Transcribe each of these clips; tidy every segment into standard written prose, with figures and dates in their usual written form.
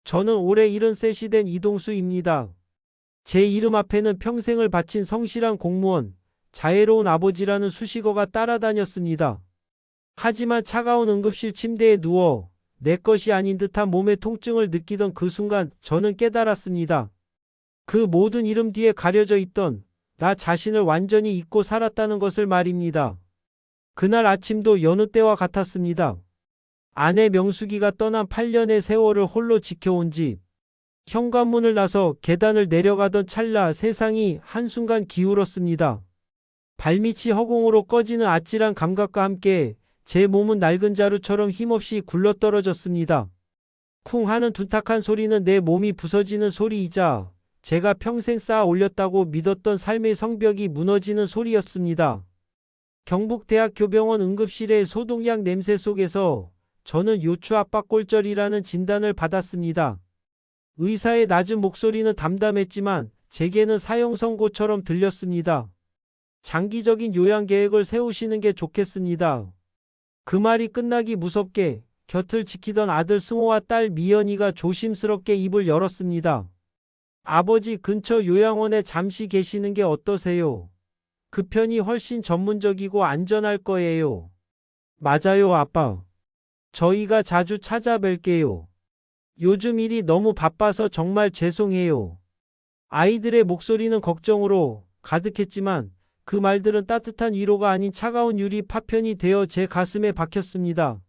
저는 올해 73이 된 이동수입니다. 제 이름 앞에는 평생을 바친 성실한 공무원, 자애로운 아버지라는 수식어가 따라다녔습니다. 하지만 차가운 응급실 침대에 누워 내 것이 아닌 듯한 몸의 통증을 느끼던 그 순간 저는 깨달았습니다. 그 모든 이름 뒤에 가려져 있던 나 자신을 완전히 잊고 살았다는 것을 말입니다. 그날 아침도 여느 때와 같았습니다. 아내 명숙이가 떠난 8년의 세월을 홀로 지켜온 집. 현관문을 나서 계단을 내려가던 찰나 세상이 한순간 기울었습니다. 발밑이 허공으로 꺼지는 아찔한 감각과 함께 제 몸은 낡은 자루처럼 힘없이 굴러떨어졌습니다. 쿵 하는 둔탁한 소리는 내 몸이 부서지는 소리이자 제가 평생 쌓아 올렸다고 믿었던 삶의 성벽이 무너지는 소리였습니다. 경북대학교병원 응급실의 소독약 냄새 속에서 저는 요추압박골절이라는 진단을 받았습니다. 의사의 낮은 목소리는 담담했지만 제게는 사형선고처럼 들렸습니다. 장기적인 요양 계획을 세우시는 게 좋겠습니다. 그 말이 끝나기 무섭게 곁을 지키던 아들 승호와 딸 미연이가 조심스럽게 입을 열었습니다. 아버지 근처 요양원에 잠시 계시는 게 어떠세요? 그 편이 훨씬 전문적이고 안전할 거예요. 맞아요, 아빠. 저희가 자주 찾아뵐게요. 요즘 일이 너무 바빠서 정말 죄송해요. 아이들의 목소리는 걱정으로 가득했지만 그 말들은 따뜻한 위로가 아닌 차가운 유리 파편이 되어 제 가슴에 박혔습니다.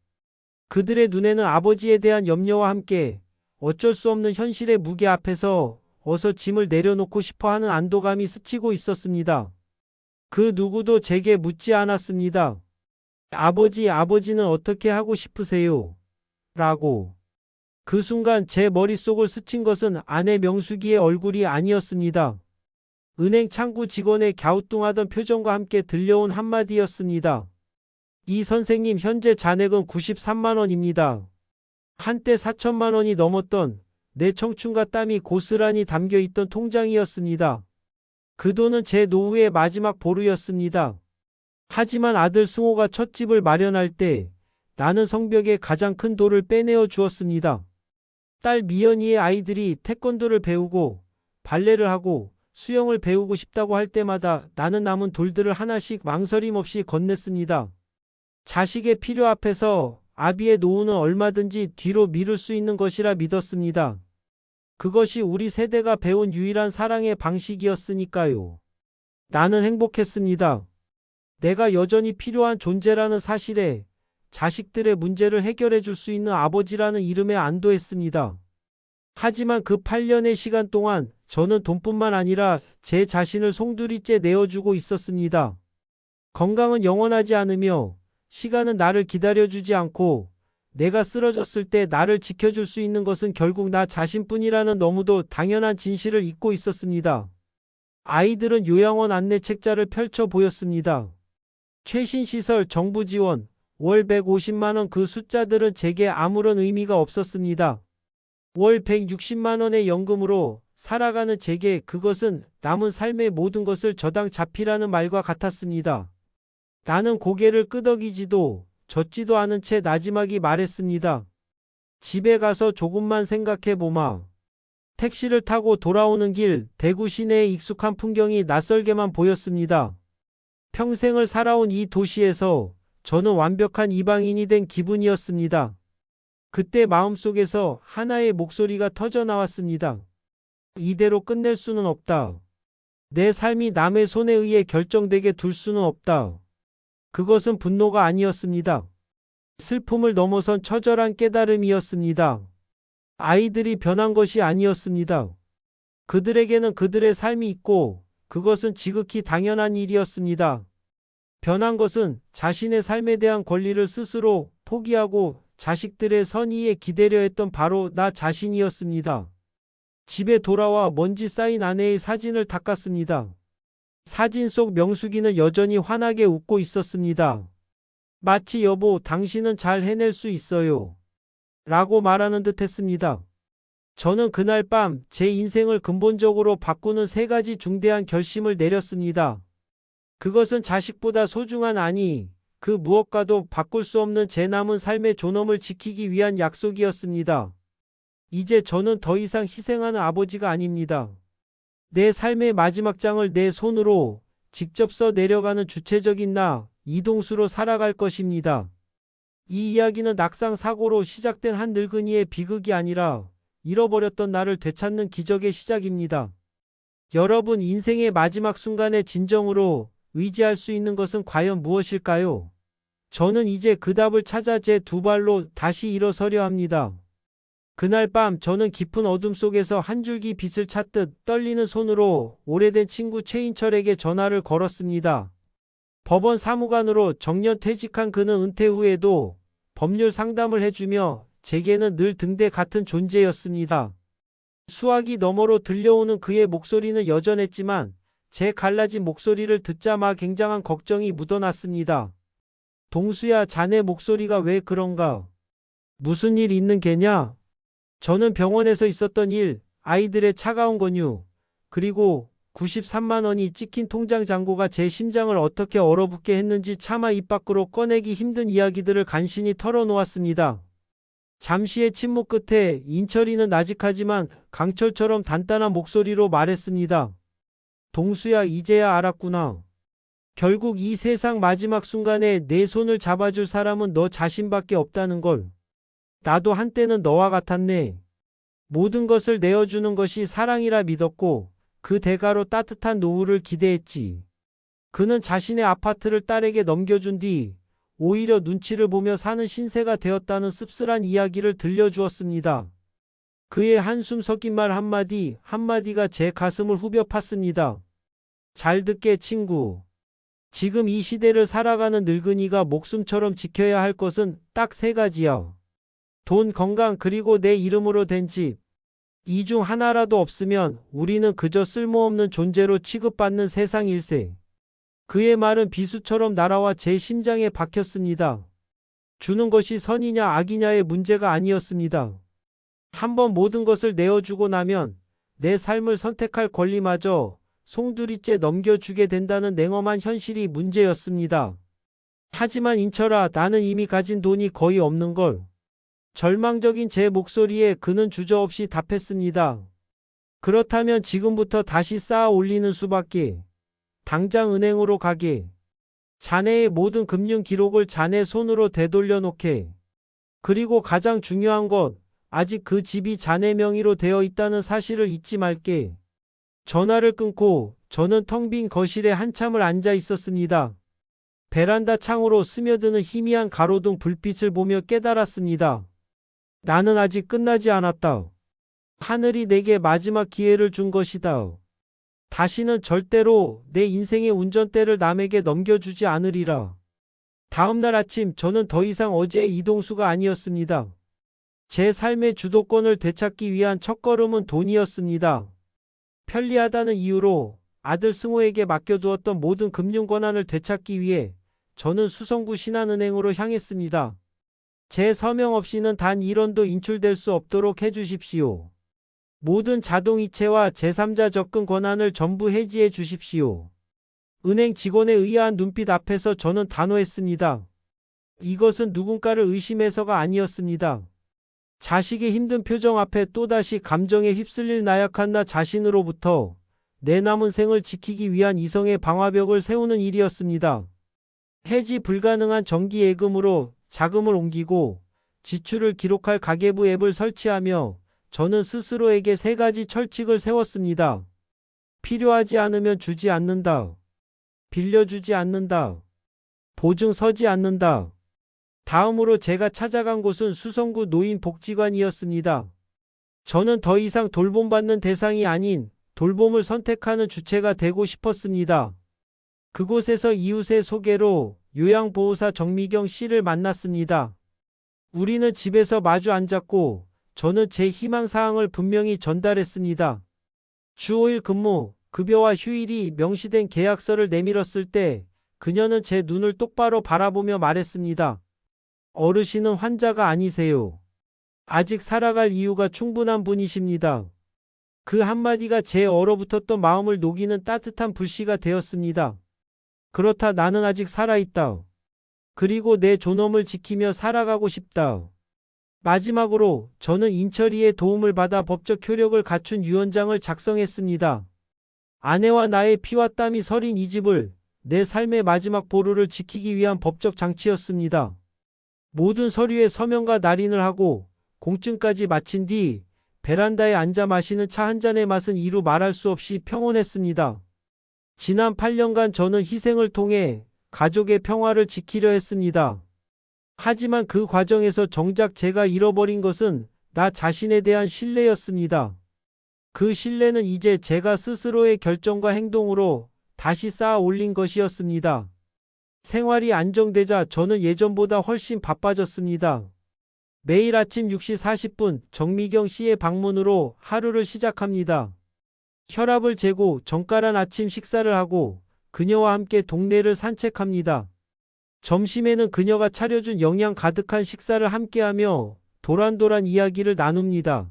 그들의 눈에는 아버지에 대한 염려와 함께 어쩔 수 없는 현실의 무게 앞에서 어서 짐을 내려놓고 싶어 하는 안도감이 스치고 있었습니다. 그 누구도 제게 묻지 않았습니다. 아버지는 어떻게 하고 싶으세요? 라고. 그 순간 제 머릿속을 스친 것은 아내 명숙이의 얼굴이 아니었습니다. 은행 창구 직원의 갸우뚱하던 표정과 함께 들려온 한마디였습니다. 이 선생님 현재 잔액은 93만 원입니다. 한때 4천만 원이 넘었던 내 청춘과 땀이 고스란히 담겨있던 통장이었습니다. 그 돈은 제 노후의 마지막 보루였습니다. 하지만 아들 승호가 첫 집을 마련할 때 나는 성벽에 가장 큰 돌을 빼내어 주었습니다. 딸 미연이의 아이들이 태권도를 배우고 발레를 하고 수영을 배우고 싶다고 할 때마다 나는 남은 돌들을 하나씩 망설임 없이 건넸습니다. 자식의 필요 앞에서 아비의 노후는 얼마든지 뒤로 미룰 수 있는 것이라 믿었습니다. 그것이 우리 세대가 배운 유일한 사랑의 방식이었으니까요. 나는 행복했습니다. 내가 여전히 필요한 존재라는 사실에 자식들의 문제를 해결해 줄 수 있는 아버지라는 이름에 안도했습니다. 하지만 그 8년의 시간 동안 저는 돈뿐만 아니라 제 자신을 송두리째 내어주고 있었습니다. 건강은 영원하지 않으며 시간은 나를 기다려주지 않고 내가 쓰러졌을 때 나를 지켜줄 수 있는 것은 결국 나 자신뿐이라는 너무도 당연한 진실을 잊고 있었습니다. 아이들은 요양원 안내 책자를 펼쳐 보였습니다. 최신 시설 정부 지원, 월 150만 원 그 숫자들은 제게 아무런 의미가 없었습니다. 월 160만 원의 연금으로 살아가는 제게 그것은 남은 삶의 모든 것을 저당 잡히라는 말과 같았습니다. 나는 고개를 끄덕이지도 젖지도 않은 채 나지막이 말했습니다. 집에 가서 조금만 생각해보마. 택시를 타고 돌아오는 길 대구 시내의 익숙한 풍경이 낯설게만 보였습니다. 평생을 살아온 이 도시에서 저는 완벽한 이방인이 된 기분이었습니다. 그때 마음속에서 하나의 목소리가 터져 나왔습니다. 이대로 끝낼 수는 없다. 내 삶이 남의 손에 의해 결정되게 둘 수는 없다. 그것은 분노가 아니었습니다. 슬픔을 넘어선 처절한 깨달음이었습니다. 아이들이 변한 것이 아니었습니다. 그들에게는 그들의 삶이 있고 그것은 지극히 당연한 일이었습니다. 변한 것은 자신의 삶에 대한 권리를 스스로 포기하고 자식들의 선의에 기대려 했던 바로 나 자신이었습니다. 집에 돌아와 먼지 쌓인 아내의 사진을 닦았습니다. 사진 속 명숙이는 여전히 환하게 웃고 있었습니다. 마치 여보, 당신은 잘 해낼 수 있어요. 라고 말하는 듯 했습니다. 저는 그날 밤 제 인생을 근본적으로 바꾸는 3가지 중대한 결심을 내렸습니다. 그것은 자식보다 소중한 아니, 그 무엇과도 바꿀 수 없는 제 남은 삶의 존엄을 지키기 위한 약속이었습니다. 이제 저는 더 이상 희생하는 아버지가 아닙니다. 내 삶의 마지막 장을 내 손으로 직접 써 내려가는 주체적인 나, 이동수로 살아갈 것입니다. 이 이야기는 낙상 사고로 시작된 한 늙은이의 비극이 아니라 잃어버렸던 나를 되찾는 기적의 시작입니다. 여러분 인생의 마지막 순간에 진정으로 의지할 수 있는 것은 과연 무엇일까요? 저는 이제 그 답을 찾아 제 두 발로 다시 일어서려 합니다. 그날 밤 저는 깊은 어둠 속에서 한 줄기 빛을 찾듯 떨리는 손으로 오래된 친구 최인철에게 전화를 걸었습니다. 법원 사무관으로 정년 퇴직한 그는 은퇴 후에도 법률 상담을 해주며 제게는 늘 등대 같은 존재였습니다. 수화기 너머로 들려오는 그의 목소리는 여전했지만 제 갈라진 목소리를 듣자마 굉장한 걱정이 묻어났습니다. 동수야, 자네 목소리가 왜 그런가? 무슨 일 있는 게냐? 저는 병원에서 있었던 일, 아이들의 차가운 권유, 그리고 93만 원이 찍힌 통장 잔고가 제 심장을 어떻게 얼어붙게 했는지 차마 입 밖으로 꺼내기 힘든 이야기들을 간신히 털어놓았습니다. 잠시의 침묵 끝에 인철이는 나직하지만 강철처럼 단단한 목소리로 말했습니다. 동수야, 이제야 알았구나. 결국 이 세상 마지막 순간에 내 손을 잡아줄 사람은 너 자신밖에 없다는 걸. 나도 한때는 너와 같았네. 모든 것을 내어주는 것이 사랑이라 믿었고 그 대가로 따뜻한 노후를 기대했지. 그는 자신의 아파트를 딸에게 넘겨준 뒤 오히려 눈치를 보며 사는 신세가 되었다는 씁쓸한 이야기를 들려주었습니다. 그의 한숨 섞인 말 한마디 한마디가 제 가슴을 후벼 팠습니다. 잘 듣게 친구. 지금 이 시대를 살아가는 늙은이가 목숨처럼 지켜야 할 것은 딱 세 가지야. 돈, 건강, 그리고 내 이름으로 된 집. 이 중 하나라도 없으면 우리는 그저 쓸모없는 존재로 취급받는 세상 일세. 그의 말은 비수처럼 날아와 제 심장에 박혔습니다. 주는 것이 선이냐 악이냐의 문제가 아니었습니다. 한번 모든 것을 내어주고 나면 내 삶을 선택할 권리마저 송두리째 넘겨주게 된다는 냉엄한 현실이 문제였습니다. 하지만 인철아, 나는 이미 가진 돈이 거의 없는걸. 절망적인 제 목소리에 그는 주저없이 답했습니다. 그렇다면 지금부터 다시 쌓아 올리는 수밖에. 당장 은행으로 가게. 자네의 모든 금융 기록을 자네 손으로 되돌려 놓게. 그리고 가장 중요한 것, 아직 그 집이 자네 명의로 되어 있다는 사실을 잊지 말게. 전화를 끊고 저는 텅 빈 거실에 한참을 앉아 있었습니다. 베란다 창으로 스며드는 희미한 가로등 불빛을 보며 깨달았습니다. 나는 아직 끝나지 않았다. 하늘이 내게 마지막 기회를 준 것이다. 다시는 절대로 내 인생의 운전대를 남에게 넘겨주지 않으리라. 다음 날 아침 저는 더 이상 어제의 이동수가 아니었습니다. 제 삶의 주도권을 되찾기 위한 첫걸음은 돈이었습니다. 편리하다는 이유로 아들 승호에게 맡겨두었던 모든 금융 권한을 되찾기 위해 저는 수성구 신한은행으로 향했습니다. 제 서명 없이는 단 1원도 인출될 수 없도록 해주십시오. 모든 자동이체와 제3자 접근 권한을 전부 해지해 주십시오. 은행 직원의 의아한 눈빛 앞에서 저는 단호했습니다. 이것은 누군가를 의심해서가 아니었습니다. 자식의 힘든 표정 앞에 또다시 감정에 휩쓸릴 나약한 나 자신으로부터 내 남은 생을 지키기 위한 이성의 방화벽을 세우는 일이었습니다. 해지 불가능한 정기 예금으로 자금을 옮기고 지출을 기록할 가계부 앱을 설치하며 저는 스스로에게 세 가지 철칙을 세웠습니다. 필요하지 않으면 주지 않는다. 빌려주지 않는다. 보증 서지 않는다. 다음으로 제가 찾아간 곳은 수성구 노인복지관이었습니다. 저는 더 이상 돌봄받는 대상이 아닌 돌봄을 선택하는 주체가 되고 싶었습니다. 그곳에서 이웃의 소개로 요양보호사 정미경 씨를 만났습니다. 우리는 집에서 마주 앉았고 저는 제 희망사항을 분명히 전달했습니다. 주 5일 근무, 급여와 휴일이 명시된 계약서를 내밀었을 때 그녀는 제 눈을 똑바로 바라보며 말했습니다. 어르신은 환자가 아니세요. 아직 살아갈 이유가 충분한 분이십니다. 그 한마디가 제 얼어붙었던 마음을 녹이는 따뜻한 불씨가 되었습니다. 그렇다, 나는 아직 살아있다. 그리고 내 존엄을 지키며 살아가고 싶다. 마지막으로 저는 인철이의 도움을 받아 법적 효력을 갖춘 유언장을 작성했습니다. 아내와 나의 피와 땀이 서린 이 집을 내 삶의 마지막 보루를 지키기 위한 법적 장치였습니다. 모든 서류에 서명과 날인을 하고 공증까지 마친 뒤 베란다에 앉아 마시는 차 한 잔의 맛은 이루 말할 수 없이 평온했습니다. 지난 8년간 저는 희생을 통해 가족의 평화를 지키려 했습니다. 하지만 그 과정에서 정작 제가 잃어버린 것은 나 자신에 대한 신뢰였습니다. 그 신뢰는 이제 제가 스스로의 결정과 행동으로 다시 쌓아 올린 것이었습니다. 생활이 안정되자 저는 예전보다 훨씬 바빠졌습니다. 매일 아침 6시 40분 정미경 씨의 방문으로 하루를 시작합니다. 혈압을 재고 정갈한 아침 식사를 하고 그녀와 함께 동네를 산책합니다. 점심에는 그녀가 차려준 영양 가득한 식사를 함께하며 도란도란 이야기를 나눕니다.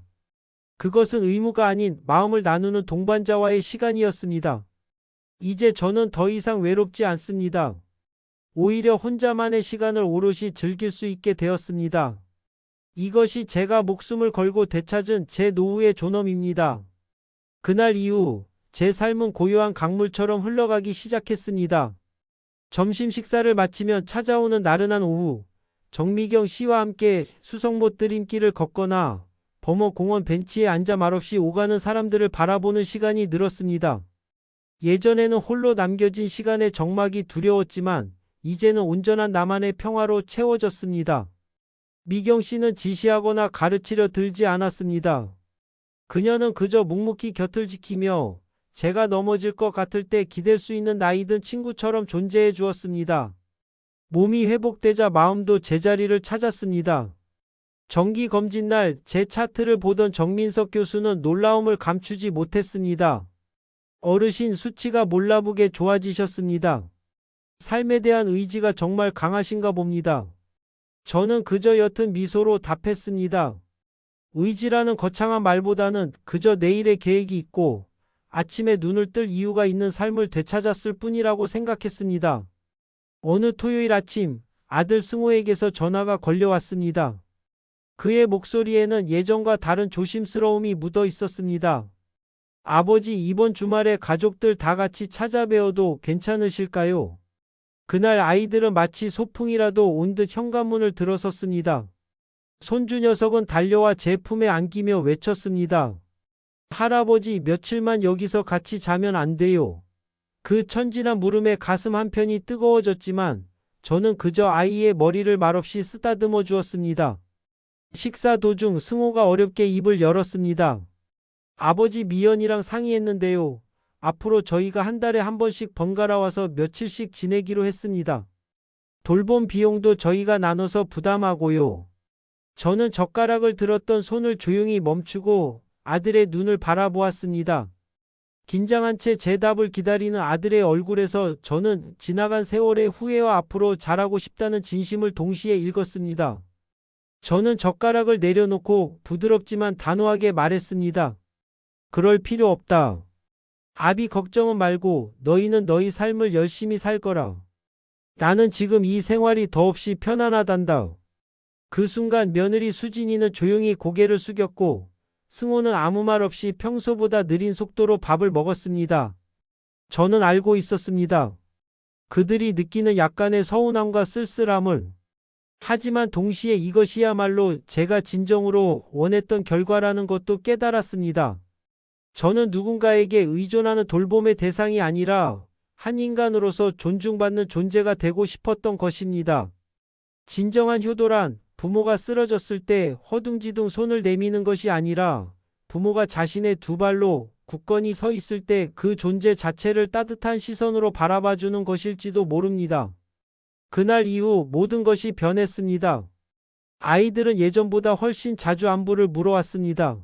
그것은 의무가 아닌 마음을 나누는 동반자와의 시간이었습니다. 이제 저는 더 이상 외롭지 않습니다. 오히려 혼자만의 시간을 오롯이 즐길 수 있게 되었습니다. 이것이 제가 목숨을 걸고 되찾은 제 노후의 존엄입니다. 그날 이후 제 삶은 고요한 강물처럼 흘러가기 시작했습니다. 점심 식사를 마치면 찾아오는 나른한 오후, 정미경 씨와 함께 수성못 들림길을 걷거나 범어공원 벤치에 앉아 말없이 오가는 사람들을 바라보는 시간이 늘었습니다. 예전에는 홀로 남겨진 시간의 적막이 두려웠지만 이제는 온전한 나만의 평화로 채워졌습니다. 미경 씨는 지시하거나 가르치려 들지 않았습니다. 그녀는 그저 묵묵히 곁을 지키며 제가 넘어질 것 같을 때 기댈 수 있는 나이든 친구처럼 존재해 주었습니다. 몸이 회복되자 마음도 제자리를 찾았습니다. 정기검진날 제 차트를 보던 정민석 교수는 놀라움을 감추지 못했습니다. 어르신 수치가 몰라보게 좋아지셨습니다. 삶에 대한 의지가 정말 강하신가 봅니다. 저는 그저 옅은 미소로 답했습니다. 의지라는 거창한 말보다는 그저 내일의 계획이 있고 아침에 눈을 뜰 이유가 있는 삶을 되찾았을 뿐이라고 생각했습니다. 어느 토요일 아침 아들 승호에게서 전화가 걸려왔습니다. 그의 목소리에는 예전과 다른 조심스러움이 묻어 있었습니다. 아버지, 이번 주말에 가족들 다 같이 찾아뵈어도 괜찮으실까요? 그날 아이들은 마치 소풍이라도 온 듯 현관문을 들어섰습니다. 손주 녀석은 달려와 제 품에 안기며 외쳤습니다. 할아버지, 며칠만 여기서 같이 자면 안 돼요. 그 천진한 물음에 가슴 한편이 뜨거워졌지만 저는 그저 아이의 머리를 말없이 쓰다듬어 주었습니다. 식사 도중 승호가 어렵게 입을 열었습니다. 아버지, 미연이랑 상의했는데요. 앞으로 저희가 한 달에 한 번씩 번갈아 와서 며칠씩 지내기로 했습니다. 돌봄 비용도 저희가 나눠서 부담하고요. 저는 젓가락을 들었던 손을 조용히 멈추고 아들의 눈을 바라보았습니다. 긴장한 채 제 답을 기다리는 아들의 얼굴에서 저는 지나간 세월의 후회와 앞으로 잘하고 싶다는 진심을 동시에 읽었습니다. 저는 젓가락을 내려놓고 부드럽지만 단호하게 말했습니다. 그럴 필요 없다. 아비, 걱정은 말고 너희는 너희 삶을 열심히 살 거라. 나는 지금 이 생활이 더없이 편안하단다. 그 순간 며느리 수진이는 조용히 고개를 숙였고 승호는 아무 말 없이 평소보다 느린 속도로 밥을 먹었습니다. 저는 알고 있었습니다. 그들이 느끼는 약간의 서운함과 쓸쓸함을. 하지만 동시에 이것이야말로 제가 진정으로 원했던 결과라는 것도 깨달았습니다. 저는 누군가에게 의존하는 돌봄의 대상이 아니라 한 인간으로서 존중받는 존재가 되고 싶었던 것입니다. 진정한 효도란 부모가 쓰러졌을 때 허둥지둥 손을 내미는 것이 아니라 부모가 자신의 두 발로 굳건히 서 있을 때 그 존재 자체를 따뜻한 시선으로 바라봐주는 것일지도 모릅니다. 그날 이후 모든 것이 변했습니다. 아이들은 예전보다 훨씬 자주 안부를 물어왔습니다.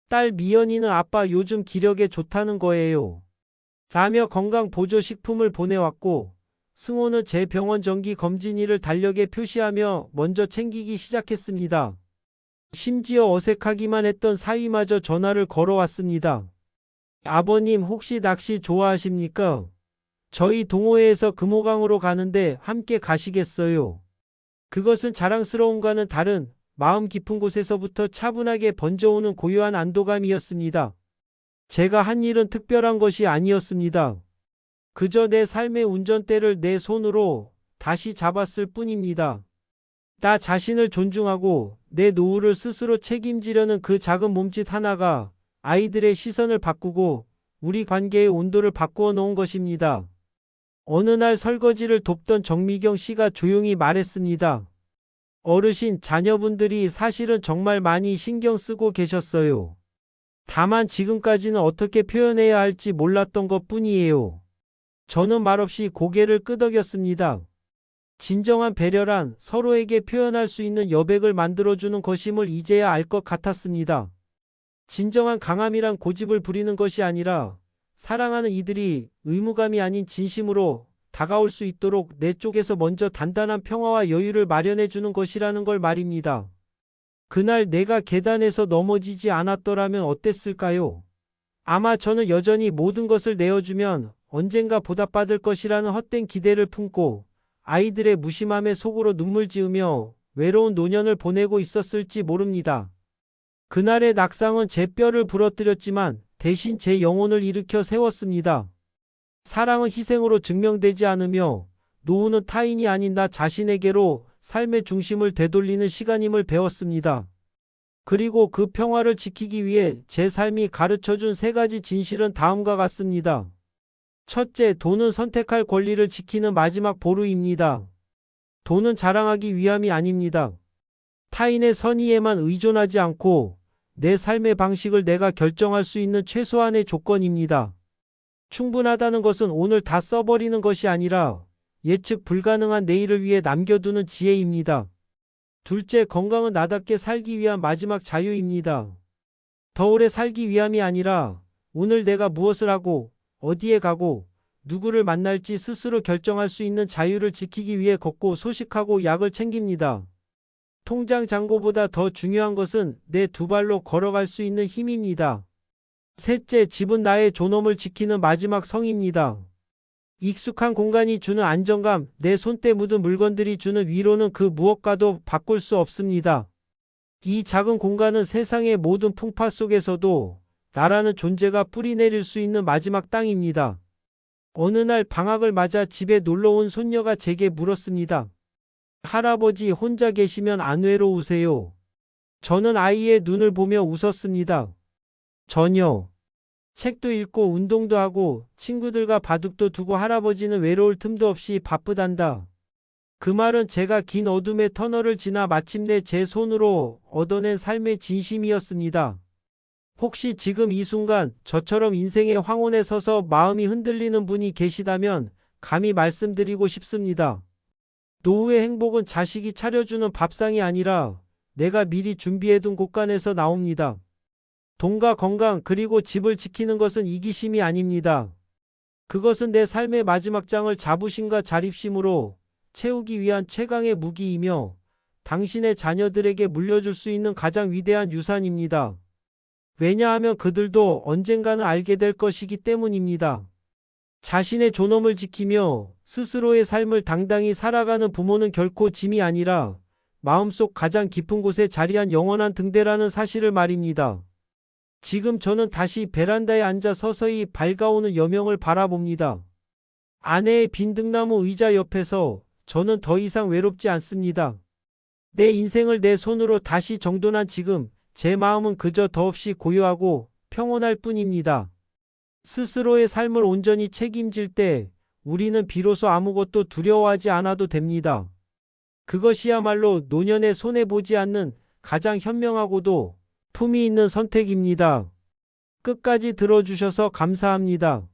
딸 미연이는 아빠 요즘 기력에 좋다는 거예요. 라며 건강보조식품을 보내왔고 승호는 제 병원 정기 검진일을 달력에 표시하며 먼저 챙기기 시작했습니다. 심지어 어색하기만 했던 사위마저 전화를 걸어왔습니다. 아버님, 혹시 낚시 좋아하십니까? 저희 동호회에서 금호강으로 가는데 함께 가시겠어요? 그것은 자랑스러움과는 다른 마음 깊은 곳에서부터 차분하게 번져오는 고요한 안도감이었습니다. 제가 한 일은 특별한 것이 아니었습니다. 그저 내 삶의 운전대를 내 손으로 다시 잡았을 뿐입니다. 나 자신을 존중하고 내 노후를 스스로 책임지려는 그 작은 몸짓 하나가 아이들의 시선을 바꾸고 우리 관계의 온도를 바꾸어 놓은 것입니다. 어느 날 설거지를 돕던 정미경 씨가 조용히 말했습니다. 어르신, 자녀분들이 사실은 정말 많이 신경 쓰고 계셨어요. 다만 지금까지는 어떻게 표현해야 할지 몰랐던 것 뿐이에요. 저는 말없이 고개를 끄덕였습니다. 진정한 배려란 서로에게 표현할 수 있는 여백을 만들어주는 것임을 이제야 알 것 같았습니다. 진정한 강함이란 고집을 부리는 것이 아니라 사랑하는 이들이 의무감이 아닌 진심으로 다가올 수 있도록 내 쪽에서 먼저 단단한 평화와 여유를 마련해 주는 것이라는 걸 말입니다. 그날 내가 계단에서 넘어지지 않았더라면 어땠을까요? 아마 저는 여전히 모든 것을 내어주면 언젠가 보답받을 것이라는 헛된 기대를 품고 아이들의 무심함에 속으로 눈물 지으며 외로운 노년을 보내고 있었을지 모릅니다. 그날의 낙상은 제 뼈를 부러뜨렸지만 대신 제 영혼을 일으켜 세웠습니다. 사랑은 희생으로 증명되지 않으며 노후는 타인이 아닌 나 자신에게로 삶의 중심을 되돌리는 시간임을 배웠습니다. 그리고 그 평화를 지키기 위해 제 삶이 가르쳐준 3가지 진실은 다음과 같습니다. 첫째, 돈은 선택할 권리를 지키는 마지막 보루입니다. 돈은 자랑하기 위함이 아닙니다. 타인의 선의에만 의존하지 않고 내 삶의 방식을 내가 결정할 수 있는 최소한의 조건입니다. 충분하다는 것은 오늘 다 써버리는 것이 아니라 예측 불가능한 내일을 위해 남겨두는 지혜입니다. 둘째, 건강은 나답게 살기 위한 마지막 자유입니다. 더 오래 살기 위함이 아니라 오늘 내가 무엇을 하고 어디에 가고 누구를 만날지 스스로 결정할 수 있는 자유를 지키기 위해 걷고 소식하고 약을 챙깁니다. 통장 잔고보다 더 중요한 것은 내 2발로 걸어갈 수 있는 힘입니다. 셋째, 집은 나의 존엄을 지키는 마지막 성입니다. 익숙한 공간이 주는 안정감, 내 손때 묻은 물건들이 주는 위로는 그 무엇과도 바꿀 수 없습니다. 이 작은 공간은 세상의 모든 풍파 속에서도 나라는 존재가 뿌리내릴 수 있는 마지막 땅입니다. 어느 날 방학을 맞아 집에 놀러온 손녀가 제게 물었습니다. 할아버지, 혼자 계시면 안 외로우세요? 저는 아이의 눈을 보며 웃었습니다. 전혀. 책도 읽고 운동도 하고 친구들과 바둑도 두고 할아버지는 외로울 틈도 없이 바쁘단다. 그 말은 제가 긴 어둠의 터널을 지나 마침내 제 손으로 얻어낸 삶의 진심이었습니다. 혹시 지금 이 순간 저처럼 인생의 황혼에 서서 마음이 흔들리는 분이 계시다면 감히 말씀드리고 싶습니다. 노후의 행복은 자식이 차려주는 밥상이 아니라 내가 미리 준비해둔 곳간에서 나옵니다. 돈과 건강 그리고 집을 지키는 것은 이기심이 아닙니다. 그것은 내 삶의 마지막 장을 자부심과 자립심으로 채우기 위한 최강의 무기이며 당신의 자녀들에게 물려줄 수 있는 가장 위대한 유산입니다. 왜냐하면 그들도 언젠가는 알게 될 것이기 때문입니다. 자신의 존엄을 지키며 스스로의 삶을 당당히 살아가는 부모는 결코 짐이 아니라 마음속 가장 깊은 곳에 자리한 영원한 등대라는 사실을 말입니다. 지금 저는 다시 베란다에 앉아 서서히 밝아오는 여명을 바라봅니다. 아내의 빈 등나무 의자 옆에서 저는 더 이상 외롭지 않습니다. 내 인생을 내 손으로 다시 정돈한 지금 제 마음은 그저 더없이 고요하고 평온할 뿐입니다. 스스로의 삶을 온전히 책임질 때 우리는 비로소 아무것도 두려워하지 않아도 됩니다. 그것이야말로 노년에 손해보지 않는 가장 현명하고도 품위 있는 선택입니다. 끝까지 들어주셔서 감사합니다.